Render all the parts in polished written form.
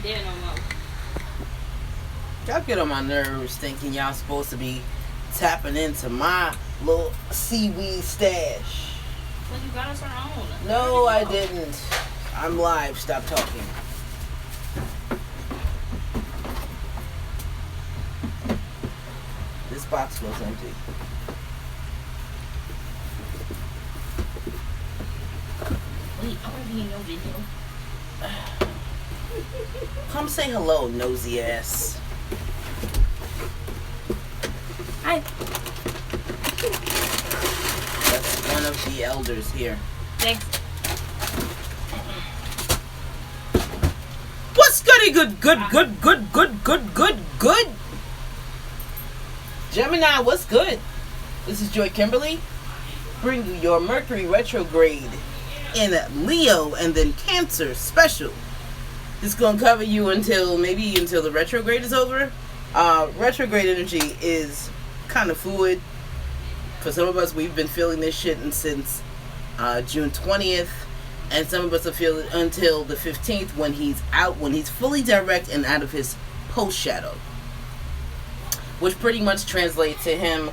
there no more. Y'all get on my nerves thinking y'all supposed to be tapping into my little seaweed stash. Well, you got us our own. No, I didn't. I'm live. Stop talking. This box feels empty. Wait, I want to be in your video. Come say hello, nosy ass. Hi. That's one of the elders here. Thanks. What's goody good. Gemini, what's good? This is Joy Kimberly. Bring you your Mercury retrograde in Leo and then Cancer special. This is going to cover you until the retrograde is over. Retrograde energy is kind of fluid. For some of us, we've been feeling this shit since June 20th. And some of us will feel it until the 15th when he's fully direct and out of his post shadow. Which pretty much translates to him,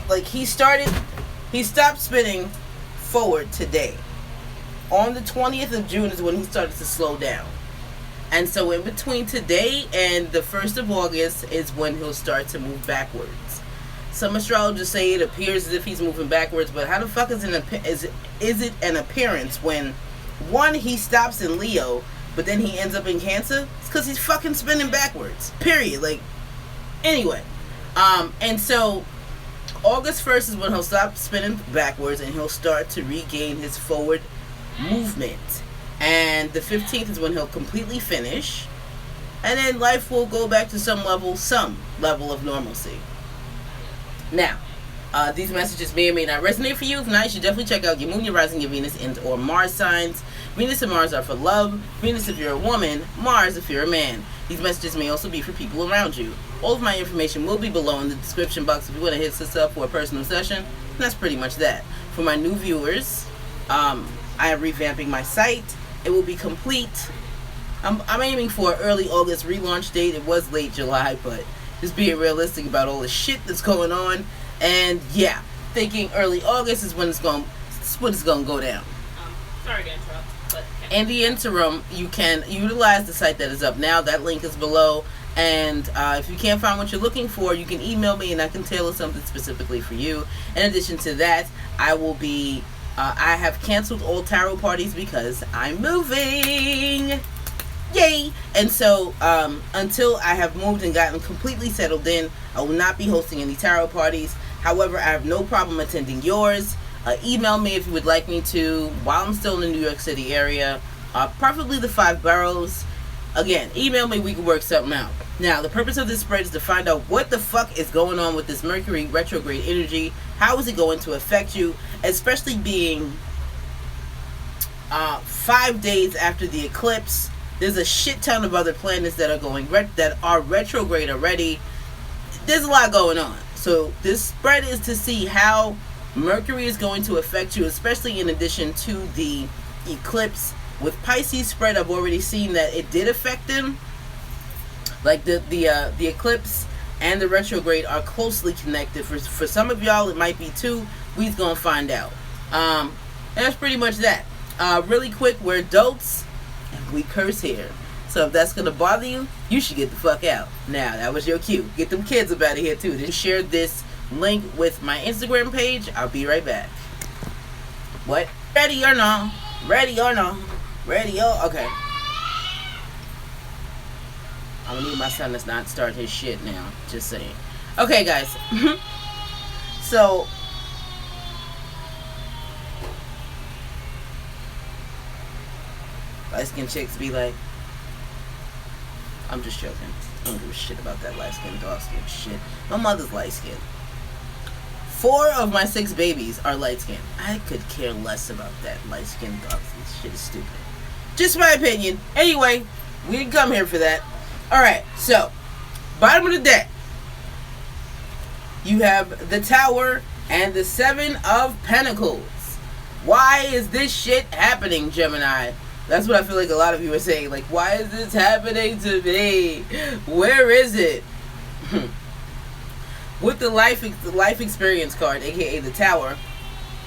like he stopped spinning forward today. On the 20th of June is when he started to slow down. And so in between today and the 1st of August is when he'll start to move backwards. Some astrologers say it appears as if he's moving backwards, but how the fuck is it an appearance when, one, he stops in Leo, but then he ends up in Cancer? It's because he's fucking spinning backwards. Period. Like, anyway. And so, August 1st is when he'll stop spinning backwards and he'll start to regain his forward movement. And the 15th is when he'll completely finish. And then life will go back to some level of normalcy. Now, these messages may or may not resonate for you. If not, you should definitely check out your moon, your rising, your Venus, and or Mars signs. Venus and Mars are for love. Venus if you're a woman. Mars if you're a man. These messages may also be for people around you. All of my information will be below in the description box if you want to hit this up for a personal session. And that's pretty much that. For my new viewers, I am revamping my site. It will be complete. I'm aiming for an early August relaunch date. It was late July, but just being realistic about all the shit that's going on. And yeah, thinking early August is when it's going to go down. Sorry to interrupt, but in the interim, you can utilize the site that is up now. That link is below. And if you can't find what you're looking for, you can email me and I can tailor something specifically for you. In addition to that, I have canceled all tarot parties because I'm moving. Yay! And so, until I have moved and gotten completely settled in, I will not be hosting any tarot parties. However, I have no problem attending yours. Email me if you would like me to while I'm still in the New York City area. Preferably the 5 boroughs. Again, email me, we can work something out. Now, the purpose of this spread is to find out what the fuck is going on with this Mercury retrograde energy. How is it going to affect you? Especially being 5 days after the eclipse. There's a shit ton of other planets that are retrograde already. There's a lot going on. So this spread is to see how Mercury is going to affect you, especially in addition to the eclipse. With Pisces spread, I've already seen that it did affect them. Like the eclipse and the retrograde are closely connected. For some of y'all, it might be too. We's gonna find out. And that's pretty much that. Really quick, we're adults and we curse here. So if that's gonna bother you, you should get the fuck out. Now, that was your cue. Get them kids up out of here too. Then share this link with my Instagram page. I'll be right back. What? Ready or no? Ready or no? Ready or okay. I'm gonna need my son to not start his shit now. Just saying. Okay, guys. So light skinned chicks be like, I'm just joking. I don't give a shit about that light skinned, dark skinned shit. My mother's light skinned. 4 of my 6 babies are light skinned. I could care less about that light skinned, dark skinned shit. Is stupid. Just my opinion. Anyway, we didn't come here for that. Alright, so bottom of the deck, you have the Tower and the 7 of Pentacles. Why is this shit happening, Gemini? That's what I feel like a lot of you are saying. Like, why is this happening to me? Where is it? With the life experience card, aka the Tower,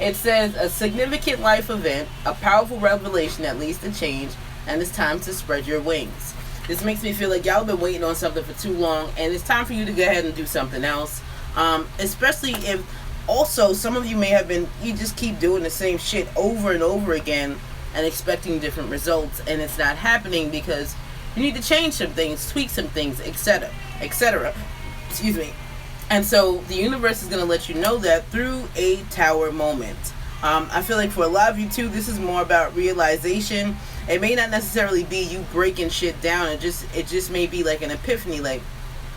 it says a significant life event, a powerful revelation that leads to change, and it's time to spread your wings. This makes me feel like y'all been waiting on something for too long, and it's time for you to go ahead and do something else. Especially if also some of you may have been, you just keep doing the same shit over and over again and expecting different results, and it's not happening because you need to change some things, tweak some things, etc., etc. Excuse me. And so the universe is going to let you know that through a Tower moment. I feel like for a lot of you too, this is more about realization. It may not necessarily be you breaking shit down. It just may be like an epiphany, like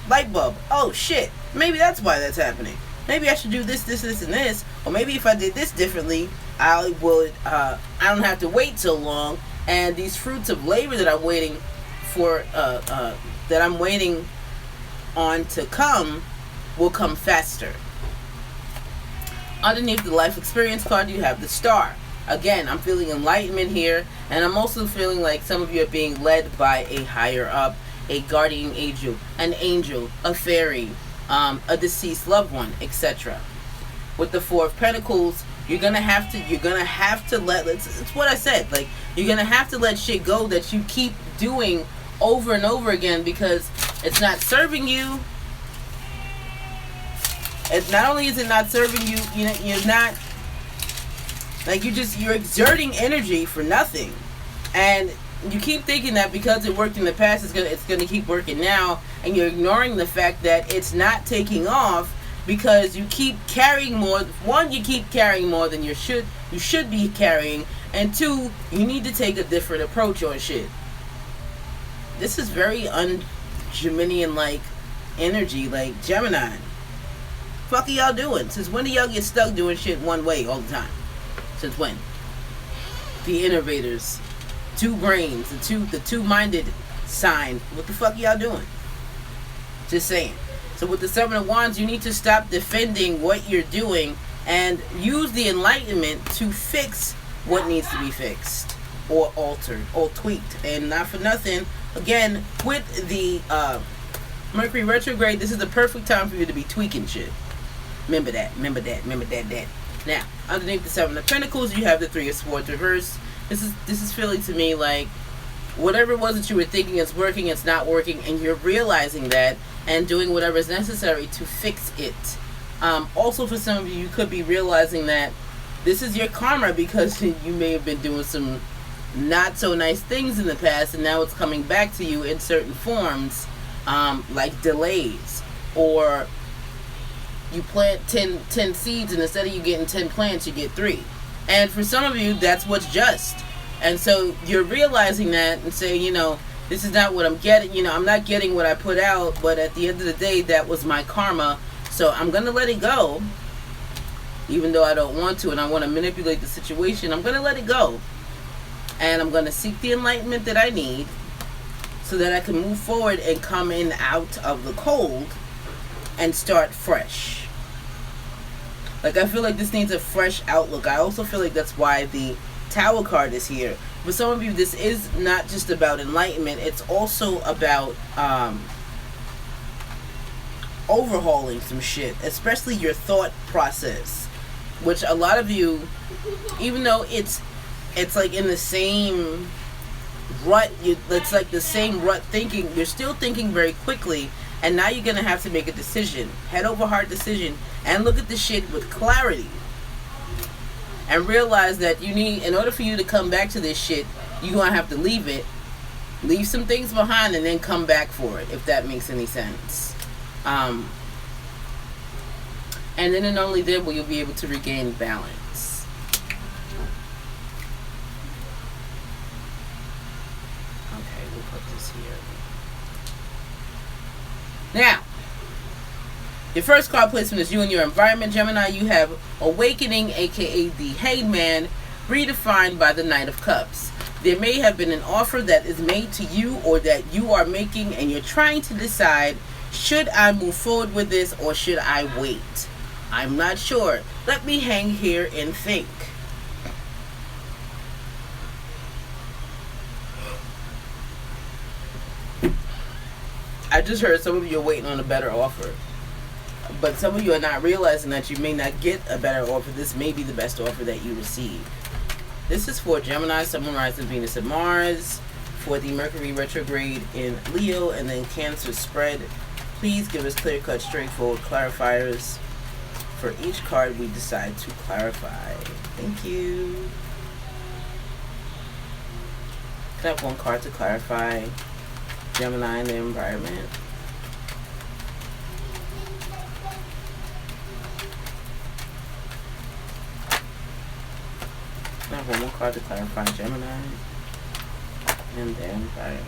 light bulb. Oh shit, maybe that's why that's happening. Maybe I should do this, and this. Or maybe if I did this differently, I don't have to wait so long. And these fruits of labor that I'm waiting for, that I'm waiting on to come, will come faster. Underneath the life experience card, you have the Star. Again, I'm feeling enlightenment here, and I'm also feeling like some of you are being led by a higher up, a guardian angel, a fairy, a deceased loved one, etc. With the Four of Pentacles, you're gonna have to let, it's what I said, like, you're gonna have to let shit go that you keep doing over and over again because it's not serving you. It's not only is it not serving you, you're not, like, you're exerting energy for nothing. And you keep thinking that because it worked in the past, it's gonna keep working now, and you're ignoring the fact that it's not taking off because you keep carrying more. One, you keep carrying more than you should be carrying, and two, you need to take a different approach on shit. This is very un-Geminian like energy, like Gemini. Fuck are y'all doing? Since when do y'all get stuck doing shit one way all the time? Since when? The innovators, two brains, the two-minded sign. What the fuck y'all doing? Just saying. So with the Seven of Wands, you need to stop defending what you're doing and use the enlightenment to fix what needs to be fixed or altered or tweaked. And not for nothing, again, with the Mercury retrograde, this is the perfect time for you to be tweaking shit. Remember that. Now, underneath the Seven of Pentacles, you have the Three of Swords reversed. This is feeling to me like whatever it was that you were thinking is working, it's not working, and you're realizing that and doing whatever is necessary to fix it. Also, for some of you, you could be realizing that this is your karma because you may have been doing some not so nice things in the past, and now it's coming back to you in certain forms, like delays, or you plant 10 seeds, and instead of you getting 10 plants, you get 3. And for some of you, that's what's just. And so you're realizing that and saying, this is not what I'm getting. I'm not getting what I put out, but at the end of the day, that was my karma. So I'm going to let it go, even though I don't want to, and I want to manipulate the situation. I'm going to let it go. And I'm going to seek the enlightenment that I need so that I can move forward and come in out of the cold and start fresh. Like, I feel like this needs a fresh outlook. I also feel like that's why the Tower card is here. For some of you, this is not just about enlightenment. It's also about overhauling some shit, especially your thought process, which a lot of you, even though it's like in the same rut, it's like the same rut thinking, you're still thinking very quickly. And now you're going to have to make a decision, head over heart decision, and look at the shit with clarity. And realize that you need, in order for you to come back to this shit, you're going to have to leave it. Leave some things behind and then come back for it, if that makes any sense. And then and only then will you be able to regain balance. Okay, we'll put this here. Now, your first card placement is you and your environment, Gemini. You have Awakening, aka the Hangman, redefined by the Knight of Cups. There may have been an offer that is made to you or that you are making, and you're trying to decide, should I move forward with this or should I wait? I'm not sure. Let me hang here and think. I just heard some of you are waiting on a better offer. But some of you are not realizing that you may not get a better offer. This may be the best offer that you receive. This is for Gemini, Sun, Moon, Rising, Venus, and Mars. For the Mercury retrograde in Leo and then Cancer spread. Please give us clear-cut, straightforward clarifiers for each card we decide to clarify. Thank you. Can I have one card to clarify Gemini and the environment? Can I have one more card to clarify Gemini and the environment?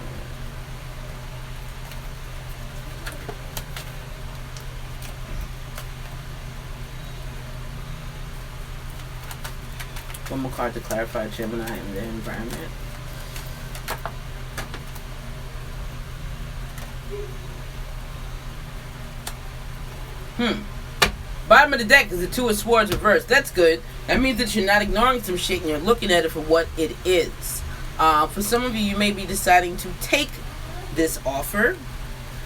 One more card to clarify Gemini and the environment. Bottom of the deck is the Two of Swords reversed. That's good. That means that you're not ignoring some shit and you're looking at it for what it is. For some of you, you may be deciding to take this offer.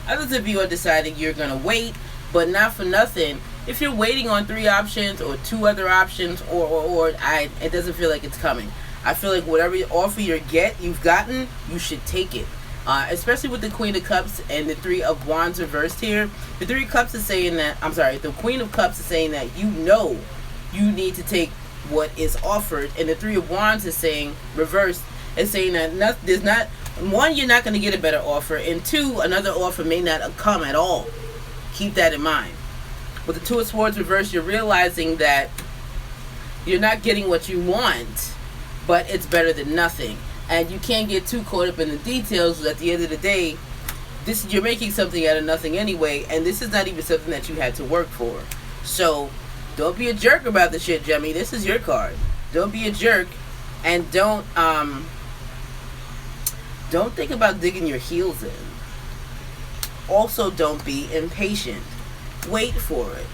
Others of you are deciding you're going to wait, but not for nothing. If you're waiting on 3 options or 2 other options, it doesn't feel like it's coming. I feel like whatever offer you've gotten, you should take it. Especially with the Queen of Cups and the 3 of Wands reversed here. The 3 of Cups is saying that, the Queen of Cups is saying that you know you need to take what is offered. And the 3 of Wands is saying, reversed, is saying that there's not, 1, you're not going to get a better offer. And 2, another offer may not come at all. Keep that in mind. With the Two of Swords reversed, you're realizing that you're not getting what you want, but it's better than nothing. And you can't get too caught up in the details. At the end of the day, you're making something out of nothing anyway, and this is not even something that you had to work for. So don't be a jerk about the shit, Jemmy. This is your card. Don't be a jerk, and don't think about digging your heels in. Also, don't be impatient. Wait for it.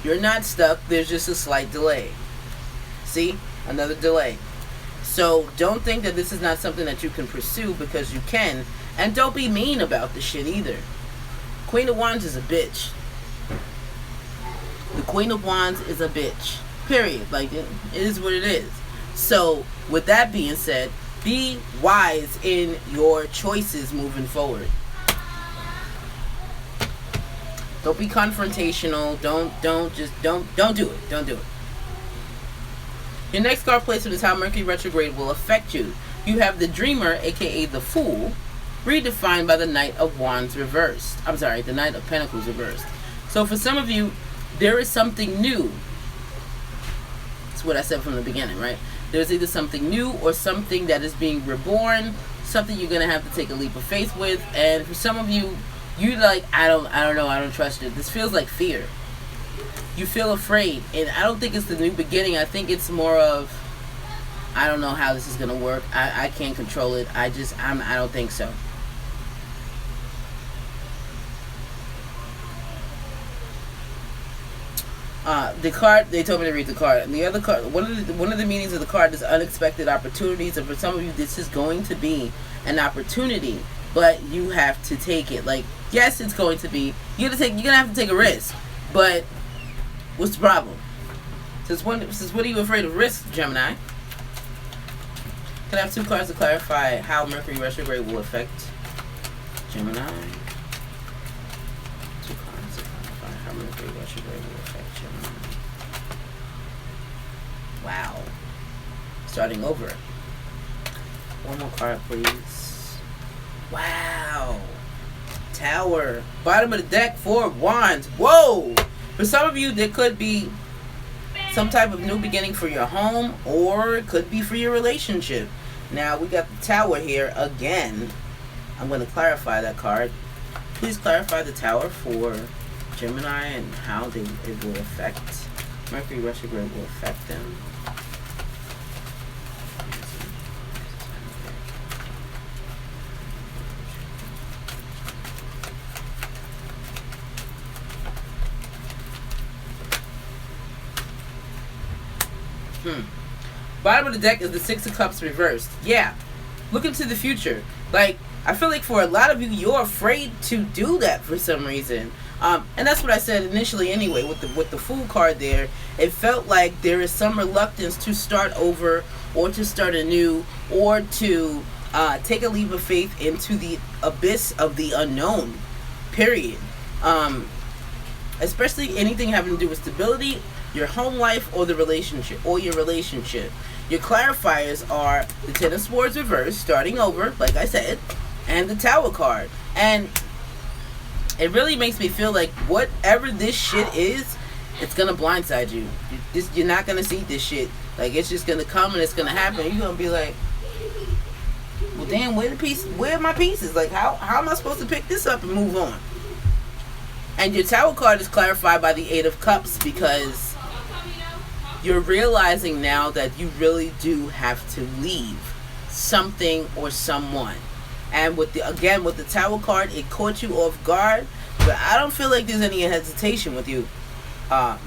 You're not stuck. There's just a slight delay. See? Another delay. So don't think that this is not something that you can pursue, because you can. And don't be mean about the shit either. Queen of Wands is a bitch. The Queen of Wands is a bitch. Period. Like, it is what it is. So with that being said, be wise in your choices moving forward. Don't be confrontational. Don't do it. Don't do it. Your next card placement is how Mercury retrograde will affect you. You have the Dreamer, aka the Fool, redefined by the Knight of Wands reversed. The Knight of Pentacles reversed. So for some of you, there is something new. That's what I said from the beginning, right? There's either something new or something that is being reborn, something you're going to have to take a leap of faith with. And for some of you, you like, I don't know, I don't trust it. This feels like fear. You feel afraid, and I don't think it's the new beginning. I think it's more of, I don't know how this is going to work. I can't control it. I don't think so. The card, they told me to read the card. And the other card, one of the meanings of the card is unexpected opportunities. And for some of you, this is going to be an opportunity, but you have to take it. Like, yes, it's going to be, you're going to have to take a risk, but what's the problem? Since when are you afraid of risk, Gemini? Can I have 2 cards to clarify how Mercury retrograde will affect Gemini? 2 cards to clarify how Mercury retrograde will affect Gemini. Wow. Starting over. One more card, please. Wow. Tower. Bottom of the deck, 4 of Wands. Whoa! For some of you, there could be some type of new beginning for your home, or it could be for your relationship. Now, we got the Tower here again. I'm going to clarify that card. Please clarify the Tower for Gemini and how it will affect. Mercury retrograde will affect them. Bottom of the deck is the 6 of Cups reversed. Yeah. Look into the future. Like, I feel like for a lot of you, you're afraid to do that for some reason. And that's what I said initially anyway, with the Fool card there. It felt like there is some reluctance to start over, or to start anew, or to take a leap of faith into the abyss of the unknown, period. Especially anything having to do with stability, your home life, or the relationship, or your relationship. Your clarifiers are the Ten of Swords reversed, starting over, like I said, and the Tower card. And it really makes me feel like whatever this shit is, it's gonna blindside you. You're not gonna see this shit. Like, it's just gonna come and it's gonna happen. You're gonna be like, well, damn, where are my pieces? Like, how am I supposed to pick this up and move on? And your Tower card is clarified by the Eight of Cups, because you're realizing now that you really do have to leave something or someone. And with the Tower card, it caught you off guard. But I don't feel like there's any hesitation with you,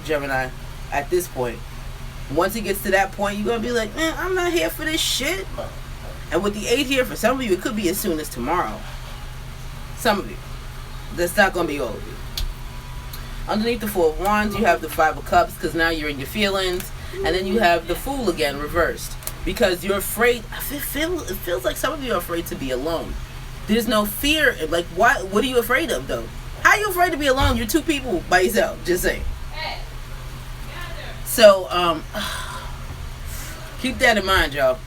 Gemini, at this point. Once it gets to that point, you're going to be like, man, I'm not here for this shit. And with the 8 here, for some of you, it could be as soon as tomorrow. Some of you. That's not going to be all of you. Underneath the Four of Wands, you have the Five of Cups, because now you're in your feelings. And then you have the Fool again, reversed. Because you're afraid. It feels like some of you are afraid to be alone. There's no fear. Like, what are you afraid of, though? How are you afraid to be alone? You're 2 people by yourself. Just saying. So, keep that in mind, y'all.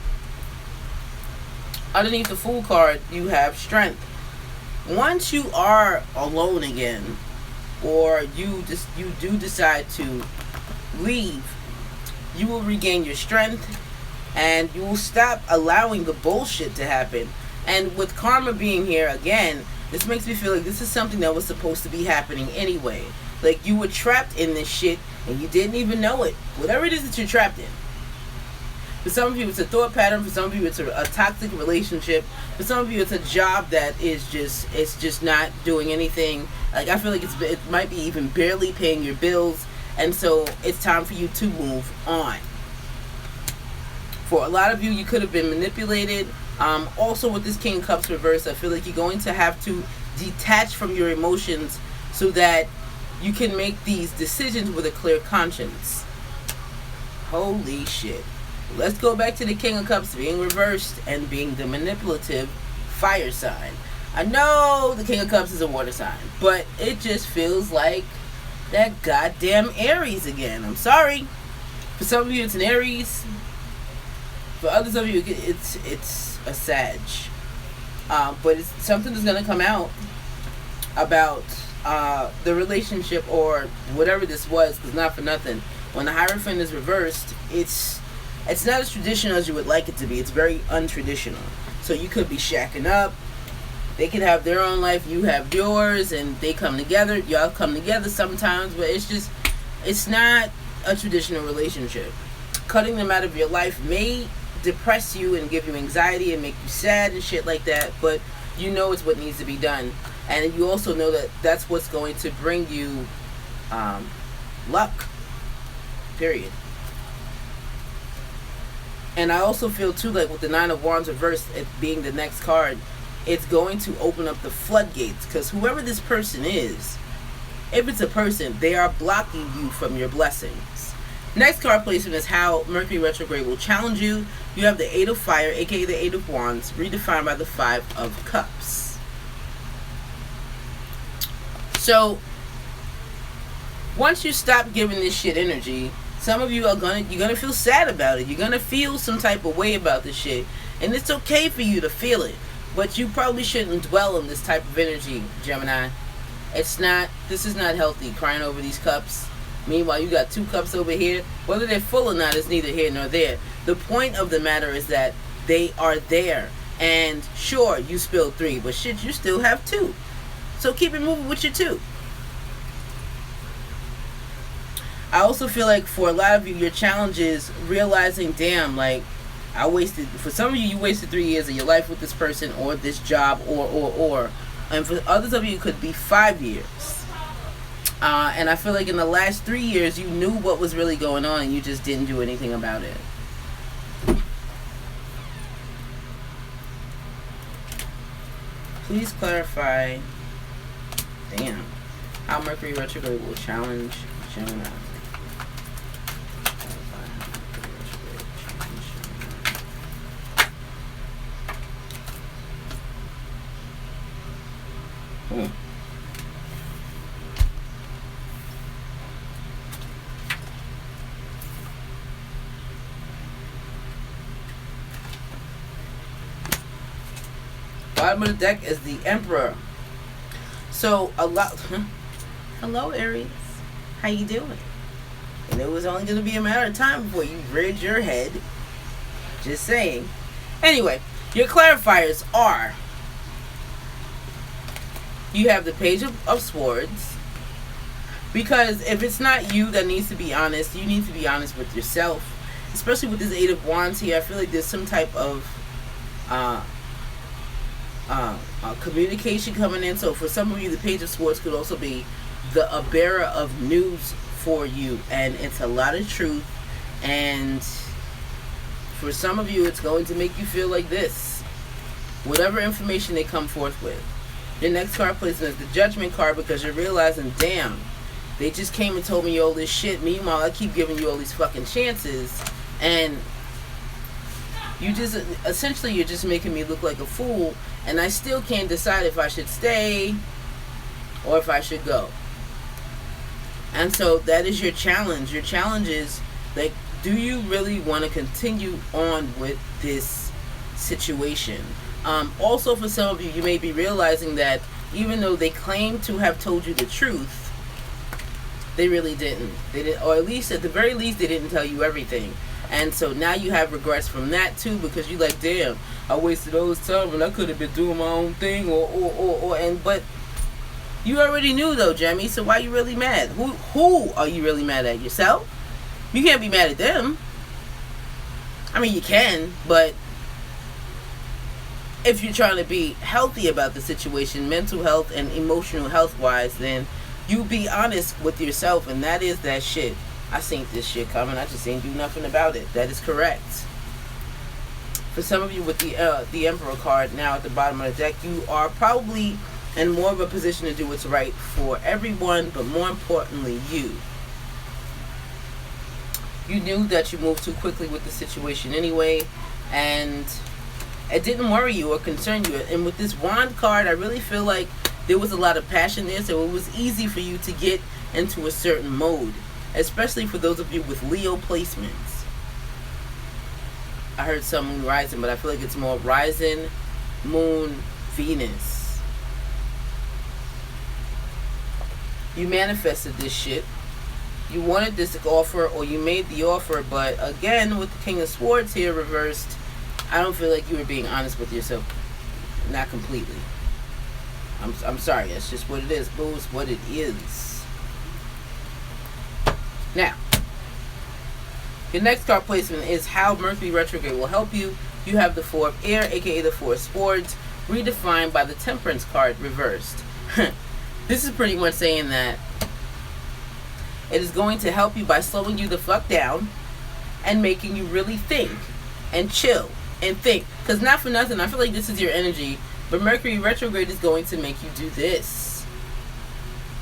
Underneath the Fool card, you have strength. Once you are alone again, or you do decide to leave, you will regain your strength, and you will stop allowing the bullshit to happen. And with karma being here again, this makes me feel like this is something that was supposed to be happening anyway. Like, you were trapped in this shit and you didn't even know it. Whatever it is that you're trapped in. For some of you, it's a thought pattern. For some of you, it's a toxic relationship. For some of you, it's a job that is just not doing anything. Like, I feel like it might be even barely paying your bills. And so it's time for you to move on. For a lot of you, you could have been manipulated. Also, with this King of Cups reverse, I feel like you're going to have to detach from your emotions so that you can make these decisions with a clear conscience. Holy shit. Let's go back to the King of Cups being reversed and being the manipulative fire sign. I know the King of Cups is a water sign, but it just feels like that goddamn Aries again. I'm sorry. For some of you, it's an Aries. For others of you, it's a Sag. But it's something that's going to come out about the relationship or whatever this was, because not for nothing. When the Hierophant is reversed, it's not as traditional as you would like it to be. It's very untraditional. So you could be shacking up. They could have their own life. You have yours. And they come together. Y'all come together sometimes. But it's not a traditional relationship. Cutting them out of your life may depress you and give you anxiety and make you sad and shit like that. But you know it's what needs to be done. And you also know that that's what's going to bring you luck. Period. And I also feel too, like with the Nine of Wands reversed, it being the next card, it's going to open up the floodgates. Because whoever this person is, if it's a person, they are blocking you from your blessings. Next card placement is how Mercury retrograde will challenge you. You have the Eight of Fire, aka the Eight of Wands, redefined by the Five of Cups. So, once you stop giving this shit energy, some of you you're gonna feel sad about it. You're gonna feel some type of way about this shit. And it's okay for you to feel it. But you probably shouldn't dwell on this type of energy, Gemini. This is not healthy, crying over these cups. Meanwhile, you got 2 cups over here. Whether they're full or not is neither here nor there. The point of the matter is that they are there. And sure, you spilled 3, but shit, you still have 2. So keep it moving with your 2. I also feel like for a lot of you, your challenge is realizing, damn, like, for some of you, you wasted 3 years of your life with this person or this job or. And for others of you, it could be 5 years. And I feel like in the last 3 years, you knew what was really going on and you just didn't do anything about it. Please clarify, damn, how Mercury retrograde will challenge Gemini. Clarify how Mercury retrograde challenge Gemini. Bottom of the deck is the Emperor. So a lot. Hello, Aries. How you doing? And it was only going to be a matter of time before you reared your head. Just saying. Anyway, your clarifiers are: you have the Page of Swords. Because if it's not you that needs to be honest, you need to be honest with yourself. Especially with this Eight of Wands here, I feel like there's some type of communication coming in. So for some of you, the Page of Swords could also be a bearer of news for you, and it's a lot of truth. And for some of you, it's going to make you feel like this, whatever information they come forth with. Your next card placement is the Judgment card, because you're realizing, damn, they just came and told me all this shit. Meanwhile, I keep giving you all these fucking chances, and you just, essentially, you're just making me look like a fool, and I still can't decide if I should stay or if I should go. And so that is your challenge. Your challenge is, like, do you really want to continue on with this situation? Also, for some of you, you may be realizing that even though they claim to have told you the truth, they really didn't. They didn't, or at least, at the very least, they didn't tell you everything. And so now you have regrets from that too, because you're like, damn, I wasted all this time and I could have been doing my own thing, but you already knew though, Jemmy, so why are you really mad? Who are you really mad at? Yourself? You can't be mad at them. I mean, you can, but if you're trying to be healthy about the situation, mental health and emotional health wise, then you be honest with yourself, and that is that shit. I seen this shit coming. I just ain't do nothing about it. That is correct. For some of you with the Emperor card now at the bottom of the deck, you are probably in more of a position to do what's right for everyone, but more importantly, you. You knew that you moved too quickly with the situation anyway, and it didn't worry you or concern you. And with this Wand card, I really feel like there was a lot of passion there, so it was easy for you to get into a certain mode, especially for those of you with Leo placements. I heard some Moon Rising, but I feel like it's more Rising, Moon, Venus. You manifested this shit. You wanted this offer, or you made the offer, but again, with the King of Swords here reversed, I don't feel like you were being honest with yourself. Not completely. I'm sorry, that's just what it is, boo. It's what it is. Now, your next card placement is how Mercury retrograde will help you. You have the Four of Air, aka the Four of Swords, redefined by the Temperance card reversed. This is pretty much saying that it is going to help you by slowing you the fuck down and making you really think and chill and think. Because not for nothing, I feel like this is your energy, but Mercury retrograde is going to make you do this.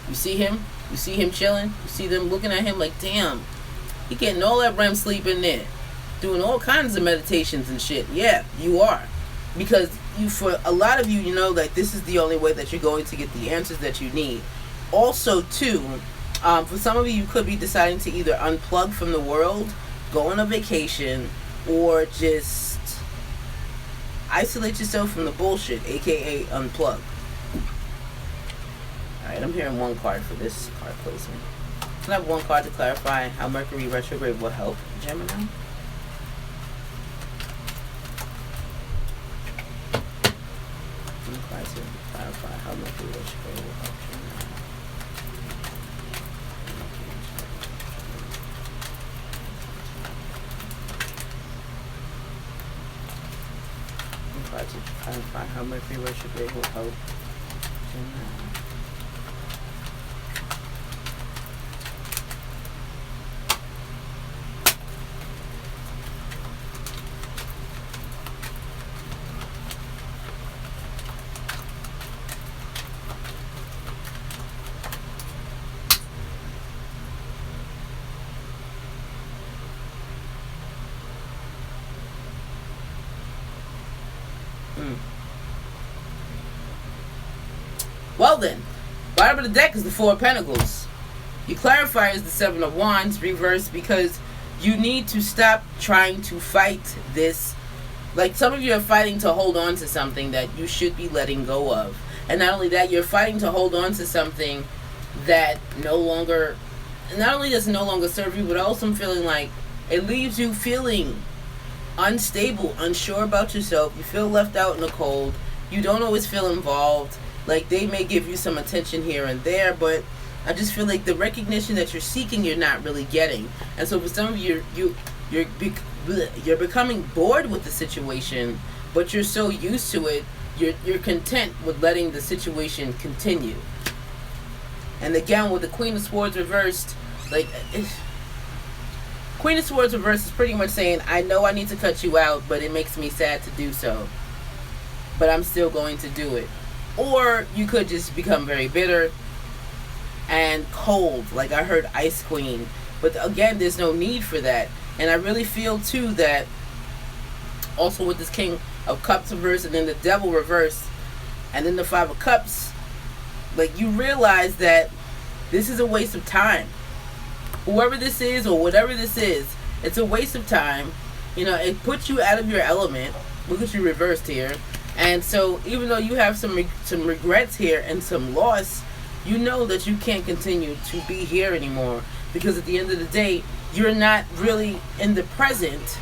You see him? You see him chilling? You see them looking at him like, damn, he getting all that REM sleep in there, doing all kinds of meditations and shit. Yeah, you are. Because you, for a lot of you, you know that this is the only way that you're going to get the answers that you need. Also, too, for some of you, you could be deciding to either unplug from the world, go on a vacation, or just isolate yourself from the bullshit, aka unplug. Alright, I'm hearing one card for this card placement. Can I have one card to clarify how Mercury retrograde will help Gemini? One card to clarify how Mercury retrograde will help Gemini. One card to clarify how Mercury retrograde will help Gemini. Mm. Well then, bottom of the deck is the Four of Pentacles. Your clarifier is the Seven of Wands reversed because you need to stop trying to fight this. Like, some of you are fighting to hold on to something that you should be letting go of. And not only that, you're fighting to hold on to something that not only does it no longer serve you, but also I'm feeling like it leaves you feeling unstable, unsure about yourself. You feel left out in the cold. You don't always feel involved. Like, they may give you some attention here and there, but I just feel like the recognition that you're seeking, you're not really getting. And so for some of you, you're becoming bored with the situation, but you're so used to it, you're content with letting the situation continue. And again, with the Queen of Swords reversed, like, Queen of Swords reversed is pretty much saying, I know I need to cut you out, but it makes me sad to do so. But I'm still going to do it. Or you could just become very bitter and cold, like I heard Ice Queen. But again, there's no need for that. And I really feel too that also with this King of Cups reversed and then the Devil reversed and then the Five of Cups, like, you realize that this is a waste of time. Whoever this is or whatever this is, it's a waste of time. You know, it puts you out of your element. Look at you reversed here. And so even though you have some regrets here and some loss, you know that you can't continue to be here anymore, because at the end of the day, you're not really in the present,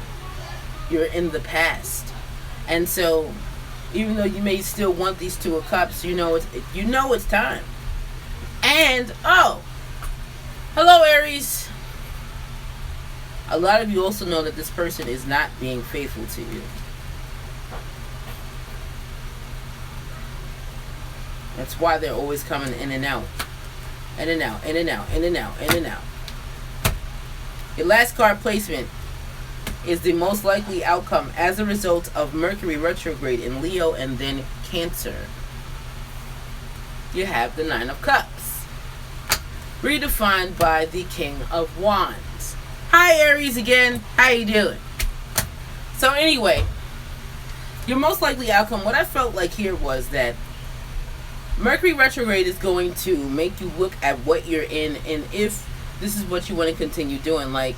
you're in the past. And so even though you may still want these Two of Cups, you know it's time. And oh, hello Aries. A lot of you also know that this person is not being faithful to you. That's why they're always coming in and out. In and out, in and out, in and out, in and out. Your last card placement is the most likely outcome as a result of Mercury retrograde in Leo and then Cancer. You have the Nine of Cups, redefined by the King of Wands. Hi Aries again, how you doing? So anyway, your most likely outcome, what I felt like here was that Mercury retrograde is going to make you look at what you're in and if this is what you want to continue doing. Like,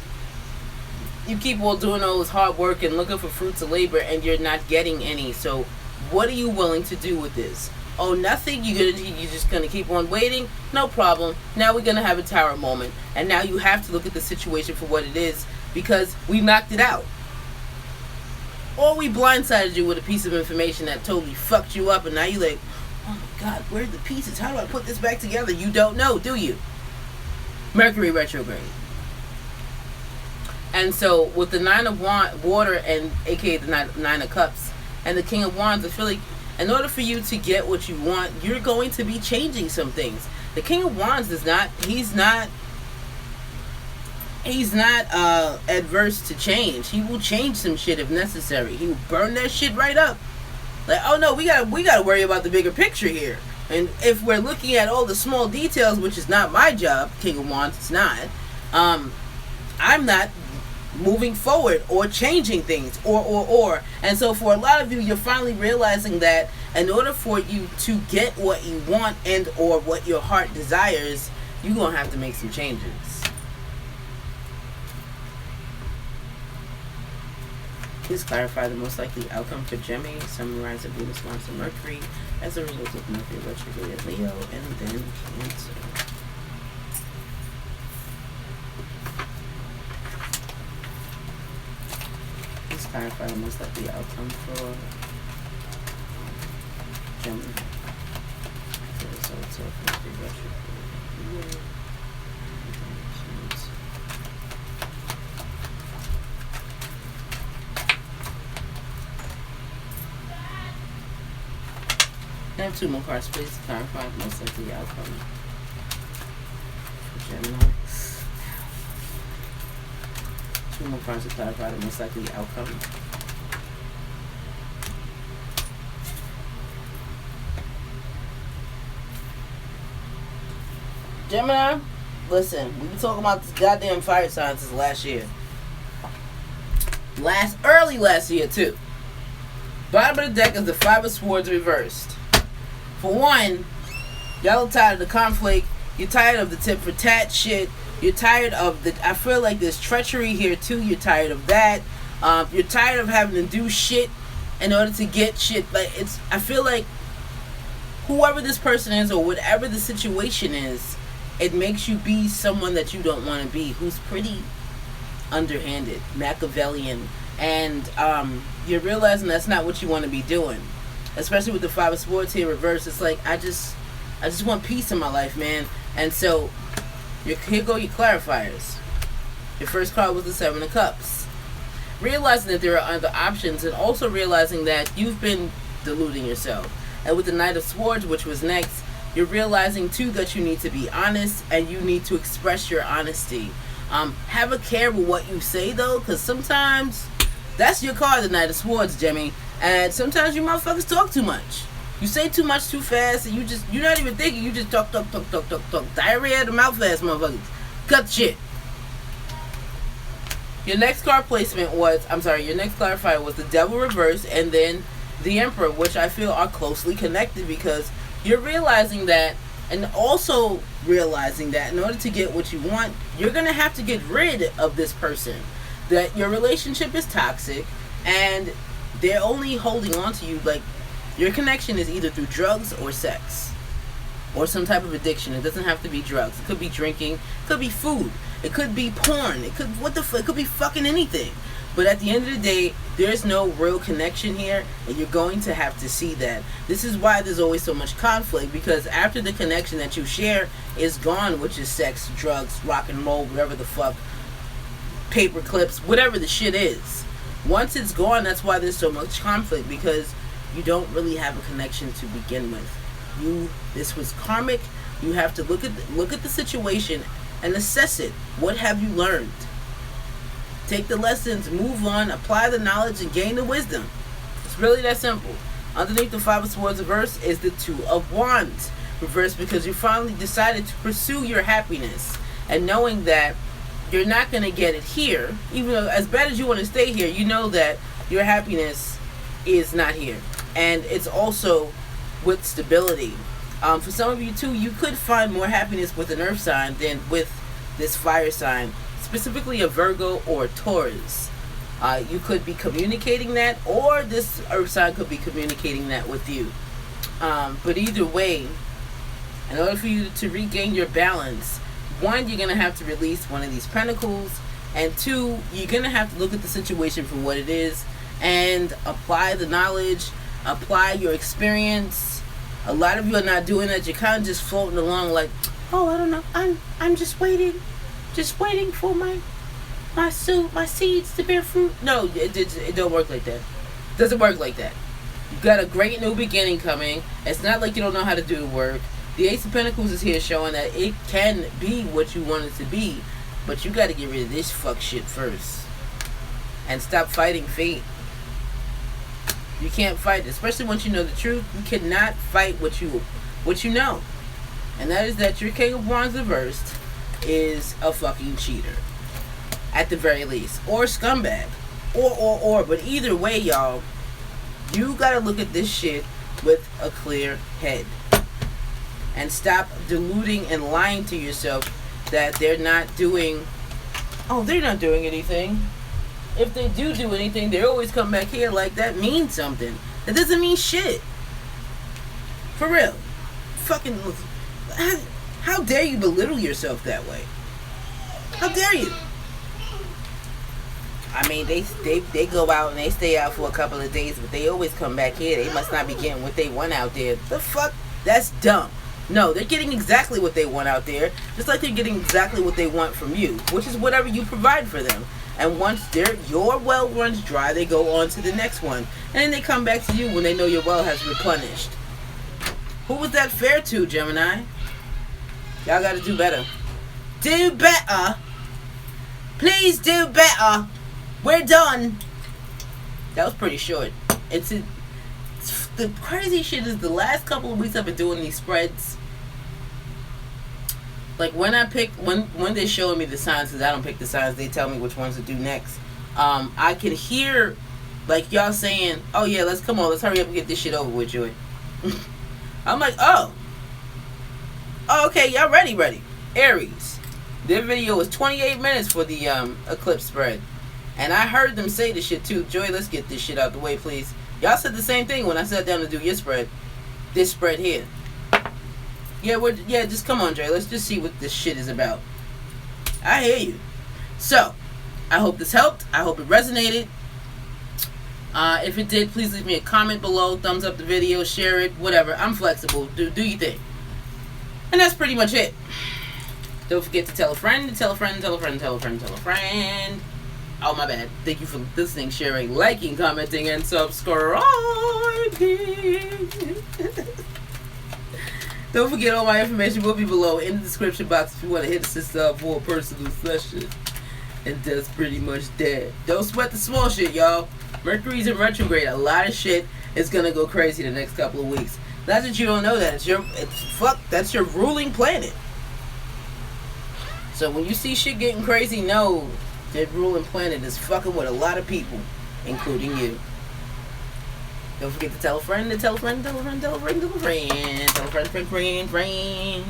you keep all doing all this hard work and looking for fruits of labor and you're not getting any. So what are you willing to do with this? Oh, nothing? You're just going to keep on waiting? No problem. Now we're going to have a tower moment. And now you have to look at the situation for what it is, because we knocked it out. Or we blindsided you with a piece of information that totally fucked you up, and now you're like, oh my God, where's the pieces? How do I put this back together? You don't know, do you? Mercury retrograde. And so with the Nine of Water and aka the Nine of Cups and the King of Wands, I feel like in order for you to get what you want, you're going to be changing some things. The King of Wands he's not adverse to change. He will change some shit if necessary. He will burn that shit right up. Like, oh no, we gotta worry about the bigger picture here. And if we're looking at all the small details, which is not my job, King of Wands, it's not. I'm not moving forward or changing things or. And so for a lot of you, you're finally realizing that in order for you to get what you want and or what your heart desires, you're gonna have to make some changes. Please clarify the most likely outcome for Gemini, Sun, Rise of Venus, Mars, and Mercury as a result of Mercury retrograde in Leo and then Cancer. Please clarify the most likely outcome for Gemini as a result of Mercury retrograde in Leo and then Cancer. I have two more cards, please, to clarify the most likely outcome for Gemini. Two more cards to clarify the most likely outcome. Gemini, listen, we've been talking about this goddamn fire sign since last year. Early last year, too. Bottom of the deck is the Five of Swords reversed. For one, y'all are tired of the conflict. You're tired of the tit for tat shit. You're tired of the... I feel like there's treachery here too. You're tired of that. You're tired of having to do shit in order to get shit. Like, it's... I feel like whoever this person is or whatever the situation is, it makes you be someone that you don't want to be, who's pretty underhanded, Machiavellian, and you're realizing that's not what you want to be doing. Especially with the Five of Swords here reversed, it's like I just want peace in my life, man. And so here go your clarifiers. Your first card was the Seven of Cups. Realizing that there are other options, and also realizing that you've been deluding yourself. And with the Knight of Swords, which was next, you're realizing too that you need to be honest and you need to express your honesty. Have a care with what you say though, because sometimes that's your card, the Knight of Swords, Jimmy. And sometimes you motherfuckers talk too much. You say too much too fast, and you're not even thinking. You just talk. Diarrhea of the mouth fast, motherfuckers. Cut the shit. Your next card placement was, your next clarifier was the Devil reverse, and then the Emperor, which I feel are closely connected because you're realizing that, and also realizing that in order to get what you want, you're going to have to get rid of this person. That your relationship is toxic, and they're only holding on to you. Like, your connection is either through drugs or sex. Or some type of addiction. It doesn't have to be drugs. It could be drinking. It could be food. It could be porn. It could be fucking anything. But at the end of the day, there's no real connection here, and you're going to have to see that. This is why there's always so much conflict, because after the connection that you share is gone, which is sex, drugs, rock and roll, whatever the fuck, paper clips, whatever the shit is. Once it's gone, that's why there's so much conflict, because you don't really have a connection to begin with. This was karmic. You have to look at the situation and assess it. What have you learned? Take the lessons, move on, apply the knowledge, and gain the wisdom. It's really that simple. Underneath the Five of Swords reverse is the Two of Wands reverse, because you finally decided to pursue your happiness, and knowing that you're not going to get it here, even though as bad as you want to stay here, you know that your happiness is not here. And it's also with stability. For some of you too, you could find more happiness with an earth sign than with this fire sign, specifically a Virgo or a Taurus. You could be communicating that, or this earth sign could be communicating that with you. But either way, in order for you to regain your balance, one, you're going to have to release one of these pentacles, and two, you're going to have to look at the situation for what it is and apply the knowledge, apply your experience. A lot of you are not doing that. You're kind of just floating along like, oh, I don't know, I'm just waiting for my seeds to bear fruit. No, it don't work like that. It doesn't work like that. You've got a great new beginning coming. It's not like you don't know how to do the work. The Ace of Pentacles is here showing that it can be what you want it to be, but you got to get rid of this fuck shit first and stop fighting fate. You can't fight, especially once you know the truth. You cannot fight what you know, and that is that your King of Wands reversed is a fucking cheater, at the very least, or scumbag, or. But either way, y'all, you gotta look at this shit with a clear head, and stop deluding and lying to yourself that they're not doing anything. If they do anything, they always come back here like that means something. It doesn't mean shit. For real. Fucking, how dare you belittle yourself that way? How dare you? I mean, they go out and they stay out for a couple of days, but they always come back here. They must not be getting what they want out there. The fuck? That's dumb. No, they're getting exactly what they want out there, just like they're getting exactly what they want from you, which is whatever you provide for them. And once your well runs dry, they go on to the next one. And then they come back to you when they know your well has replenished. Who was that fair to, Gemini? Y'all gotta do better. Do better. Please do better. We're done. That was pretty short. The crazy shit is the last couple of weeks I've been doing these spreads. Like when they're showing me the signs, because I don't pick the signs, they tell me which ones to do next. I can hear Like y'all saying, oh yeah, let's hurry up and get this shit over with, Joy. I'm like, oh, okay, y'all ready. Aries. Their video was 28 minutes for the eclipse spread. And I heard them say this shit too. Joy, let's get this shit out the way, please. Y'all said the same thing when I sat down to do your spread. This spread here. Yeah, just come on, Joy. Let's just see what this shit is about. I hear you. So, I hope this helped. I hope it resonated. If it did, please leave me a comment below. Thumbs up the video, share it, whatever. I'm flexible. Do your thing. And that's pretty much it. Don't forget to tell a friend, tell a friend, tell a friend, tell a friend, tell a friend. Oh, my bad. Thank you for listening, sharing, liking, commenting, and subscribing. Don't forget, all my information will be below in the description box if you want to hit a sister up for a personal session. And that's pretty much that. Don't sweat the small shit, y'all. Mercury's in retrograde. A lot of shit is gonna go crazy the next couple of weeks. Not that you don't know that. That's your ruling planet. So when you see shit getting crazy, know that ruling planet is fucking with a lot of people, including you. Don't forget to tell a friend, to tell a friend, tell a friend, tell a friend, tell a friend, tell a friend, friend.